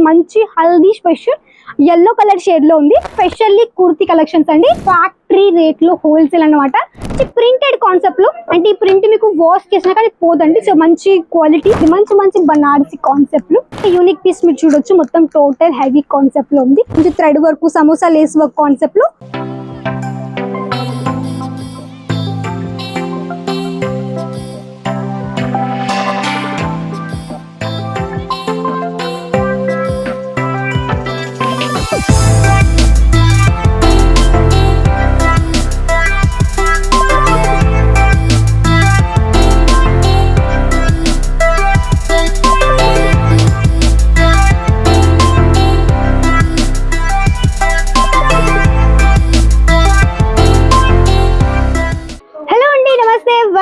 మంచి haldi special yellow colour shade లో ఉంది. స్పెషల్లీ కుర్తీ కలెక్షన్స్ అండి. ఫ్యాక్టరీ రేట్ లో హోల్సేల్ అన్నమాట. ప్రింటెడ్ కాన్సెప్ట్ లో అంటే ఈ ప్రింట్ మీకు వాష్ చేసినా కానీ పోదండి. సో మంచి క్వాలిటీ, మంచి బనారసి కాన్సెప్ట్ లో యూనిక్ పీస్ మీరు చూడొచ్చు. మొత్తం టోటల్ హెవీ కాన్సెప్ట్ లో ఉంది. కొంచెం thread work, samosa lace work concept లో.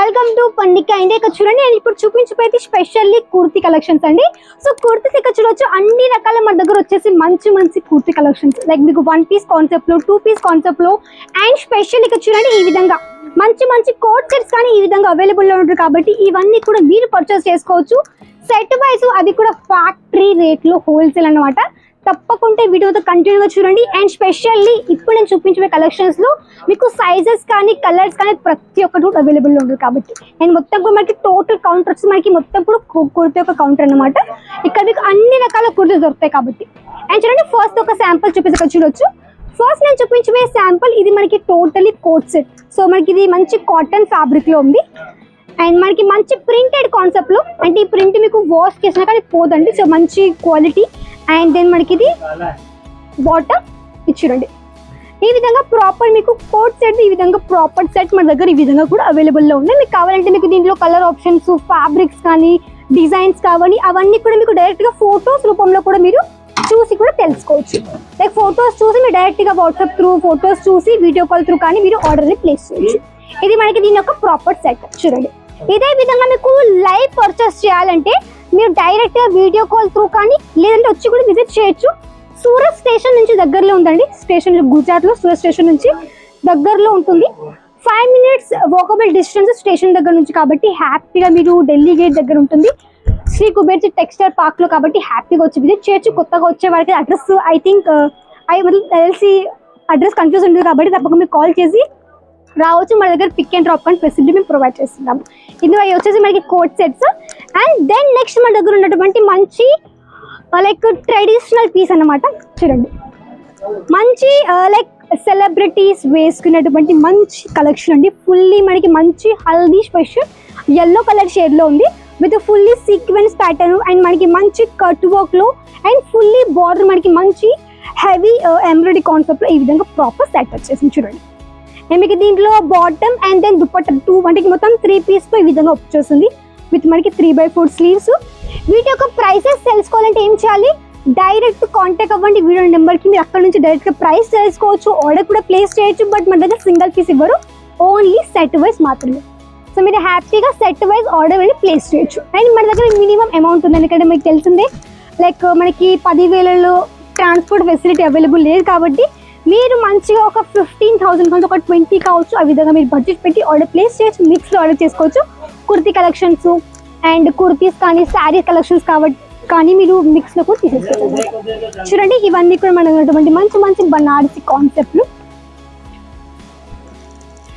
Welcome to Pandika India. ఇక్కడ చూడండి, నేను ఇప్పుడు చూపించిపోయి స్పెషల్లీ కుర్తీ కలెక్షన్స్ అండి. సో కుర్తీస్ ఇక్కడ చూడొచ్చు, అన్ని రకాల మన దగ్గర వచ్చేసి మంచి కుర్తీ కలెక్షన్స్. లైక్ మీకు 1 పీస్ కాన్సెప్ట్ లో, 2 పీస్ కాన్సెప్ట్ లో, అండ్ స్పెషల్ ఇక్కడ చూడండి ఈ విధంగా మంచి కోట్ సెట్స్ కానీ ఈ విధంగా అవైలబుల్ లో ఉంటుంది. కాబట్టి ఇవన్నీ కూడా మీరు పర్చేస్ చేసుకోవచ్చు సెట్ వైజ్, అది కూడా ఫ్యాక్టరీ రేట్ లో హోల్సేల్ అన్నమాట. తప్పకుండా వీడియోతో కంటిన్యూగా చూడండి. అండ్ స్పెషల్లీ ఇప్పుడు నేను చూపించే కలెక్షన్స్ లో మీకు సైజెస్ కానీ కలర్స్ కానీ ప్రతి ఒక్కటి కూడా అవైలబుల్ లో ఉంటుంది. కాబట్టి అండ్ మొత్తం కూడా మనకి టోటల్ కౌంటర్ వచ్చి మనకి మొత్తం కూడా కుర్తీ ఒక కౌంటర్ అనమాట. ఇక్కడ మీకు అన్ని రకాల కుర్తీస్ దొరుకుతాయి. కాబట్టి అండ్ చూడండి, ఫస్ట్ ఒక శాంపుల్ చూపించి చూడొచ్చు. ఫస్ట్ నేను చూపించే శాంపుల్ ఇది మనకి టోటలీ కోట్ సెట్. సో మనకి ఇది మంచి కాటన్ ఫ్యాబ్రిక్ లో ఉంది. అండ్ మనకి మంచి ప్రింటెడ్ కాన్సెప్ట్ లో, అంటే ఈ ప్రింట్ మీకు వాష్ చేసినా కానీ పోదండి. సో మంచి క్వాలిటీ. అండ్ దెన్ మనకి ఇది బాటమ్ ఇచ్చిరండి. ఈ విధంగా ప్రాపర్ మీకు కోట్ సెట్, ఈ విధంగా ప్రాపర్ సెట్ మన దగ్గర ఈ విధంగా కూడా అవైలబుల్లో ఉన్నాయి. మీకు కావాలంటే మీకు దీంట్లో కలర్ ఆప్షన్స్, ఫ్యాబ్రిక్స్ కానీ డిజైన్స్ కావాలి, అవన్నీ కూడా మీకు డైరెక్ట్గా ఫొటోస్ రూపంలో కూడా మీరు చూసి కూడా తెలుసుకోవచ్చు. లైక్ ఫొటోస్ చూసి మీరు డైరెక్ట్గా వాట్సాప్ త్రూ ఫొటోస్ చూసి వీడియో కాల్ త్రూ కానీ మీరు ఆర్డర్ని ప్లేస్ చేయొచ్చు. ఇది మనకి దీని యొక్క ప్రాపర్ సెట్ చూడండి. ఇదే విధంగా మీకు లైవ్ పర్చేస్ చేయాలంటే మీరు డైరెక్ట్గా వీడియో కాల్ త్రూ కానీ లేదంటే వచ్చి కూడా విజిట్ చేయొచ్చు. సూరత్ స్టేషన్ నుంచి దగ్గరలో ఉందండి. స్టేషన్ గుజరాత్లో సూరత్ స్టేషన్ నుంచి దగ్గరలో ఉంటుంది. 5 minutes వాకబుల్ డిస్టెన్స్ స్టేషన్ దగ్గర నుంచి. కాబట్టి హ్యాపీగా మీరు ఢిల్లీ గేట్ దగ్గర ఉంటుంది, శ్రీ కుబేర్ టెక్స్టైల్ పార్క్ లో. కాబట్టి హ్యాపీగా వచ్చి విజిట్ చేయొచ్చు. కొత్తగా వచ్చే వారికి అడ్రస్ ఎల్సి అడ్రస్ కన్ఫ్యూజ్ ఉంటుంది. కాబట్టి తప్పకుండా మీరు కాల్ చేసి రావచ్చు. మన దగ్గర పిక్ అండ్ డ్రాప్ కానీ ఫెసిలిటీ మేము ప్రొవైడ్ చేస్తున్నాము. ఇందులో వచ్చేసి మనకి coat sets. And then next మన దగ్గర ఉన్నటువంటి మంచి లైక్ ట్రెడిషనల్ పీస్ అన్నమాట. చూడండి, మంచి లైక్ సెలబ్రిటీస్ వేసుకున్నటువంటి మంచి కలెక్షన్ అండి. ఫుల్లీ మనకి మంచి haldi special yellow colour shade లో ఉంది. With fully sequence pattern and మనకి మంచి కట్ వర్క్ లో అండ్ ఫుల్లీ బార్డర్ మనకి మంచి హెవీ ఎంబ్రాయిడరీ కాన్సెప్ట్ లో ఈ విధంగా ప్రాపర్ సెట్ వచ్చేసింది. చూడండి, మీకు దీంట్లో బాటమ్ అండ్ దెన్ దుపట్టా 2 అంటే మొత్తం 3 పీస్ తో ఈ విధంగా వచ్చేస్తుంది. విత్ మనకి 3/4 స్లీవ్స్. వీటి యొక్క ప్రైసెస్ తెలుసుకోవాలంటే ఏం చేయాలి, డైరెక్ట్ కాంటాక్ట్ అవ్వండి వీడియో నెంబర్కి. మీరు అక్కడ నుంచి డైరెక్ట్గా ప్రైస్ తెలుసుకోవచ్చు, ఆర్డర్ కూడా ప్లేస్ చేయొచ్చు. బట్ మన దగ్గర సింగిల్ పీస్ ఇవ్వరు, ఓన్లీ సెట్ వైజ్ మాత్రమే. సో మీరు హ్యాపీగా సెట్ వైజ్ ఆర్డర్ వెళ్ళి ప్లేస్ చేయొచ్చు. అండ్ మన దగ్గర మినిమం అమౌంట్ ఉంది, ఎందుకంటే మీకు తెలిసిందే లైక్ మనకి 10,000లో ట్రాన్స్పోర్ట్ ఫెసిలిటీ అవైలబుల్ లేదు. కాబట్టి మీరు మంచిగా ఒక 15,000 కావచ్చు, ఒక 20 కావచ్చు, ఆ విధంగా మీరు బడ్జెట్ పెట్టి ఆర్డర్ ప్లేస్ చేయొచ్చు. మిక్స్లో ఆర్డర్ చేసుకోవచ్చు. కుర్తీ కలెక్షన్స్ అండ్ కుర్తీస్ కానీ శారీ కలెక్షన్స్ కానీ మీరు మిక్స్లో కూడా తీసేసుకోవచ్చు. చూడండి, ఇవన్నీ కూడా మనటువంటి మంచి బనారసి కాన్సెప్ట్లు.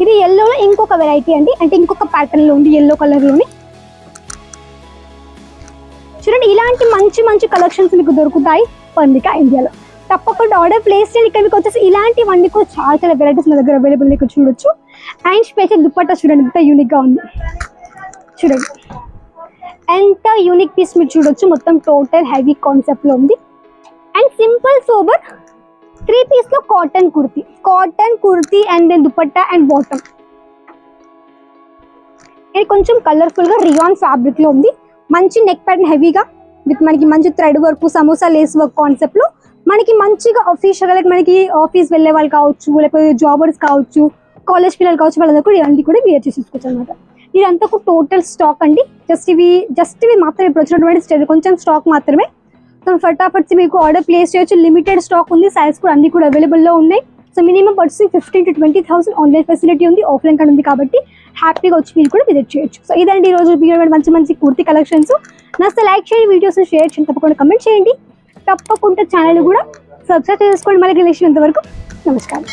ఇది ఎల్లోలో ఇంకొక వెరైటీ అండి, అంటే ఇంకొక ప్యాటర్న్లో ఉంది, ఎల్లో కలర్లోని. చూడండి, ఇలాంటి మంచి కలెక్షన్స్ మీకు దొరుకుతాయి పండిక ఇండియాలో. తప్పకుండా ఆర్డర్ ప్లేస్ చేయండి. ఇక్కడ మీకు వచ్చేసి ఇలాంటివన్నీ కూడా చాలా వెరైటీస్ మన దగ్గర అవైలబుల్ ఇక్కడ చూడొచ్చు. అండ్ స్పెషల్ దుపట్టా చూడండి, ఎంత యూనిక్గా ఉంది. చూడండి ఎంత యూనిక్ పీస్ మీరు చూడొచ్చు. మొత్తం టోటల్ హెవీ కాన్సెప్ట్లో ఉంది. అండ్ సింపుల్ సోబర్ 3 పీస్లో cotton kurti and then dupatta and bottom. ఇది కొంచెం కలర్ఫుల్గా రియాన్ ఫ్యాబ్రిక్లో ఉంది. మంచి నెక్ ప్యాటర్న్ హెవీగా విత్ మనకి మంచి thread work, samosa lace work కాన్సెప్ట్లో మనకి మంచిగా అఫీషియల్గా లైక్ మనకి ఆఫీస్ వెళ్ళే వాళ్ళు కావచ్చు, లేకపోతే జాబర్స్ కావచ్చు, కాలేజ్ పిల్లలు కావచ్చు, వాళ్ళందరూ కూడా ఇవన్నీ కూడా వేర్ చేసేసుకోవచ్చు అనమాట. ఇదంతా ఒక టోటల్ స్టాక్ అండి. జస్ట్ ఇవి మాత్రమే ఇప్పుడు వచ్చినటువంటి కొంచెం స్టాక్ మాత్రమే. ఫటాఫట్ మీకు ఆర్డర్ ప్లేస్ చేయొచ్చు. లిమిటెడ్ స్టాక్ ఉంది, సైజ్ కూడా అన్ని కూడా అవైలబుల్లో ఉన్నాయి. So minimum purchasing 15,000 to 20,000 online facility ఉంది, ఆఫ్లైన్ కార్డ్ ఉంది. కాబట్టి హ్యాపీగా వచ్చి మీరు కూడా విజిట్ చేయొచ్చు. సో ఇదండి ఈరోజు మంచి కుర్తీ కలెక్షన్స్. నచ్చితే లైక్ చేయండి, వీడియోస్ షేర్ చేయండి, తప్పకుండా కమెంట్ చేయండి. తప్పకుండా ఛానల్ కూడా సబ్స్క్రైబ్ చేసుకోండి. మళ్ళీ రిలేషన్ వరకు నమస్కారం.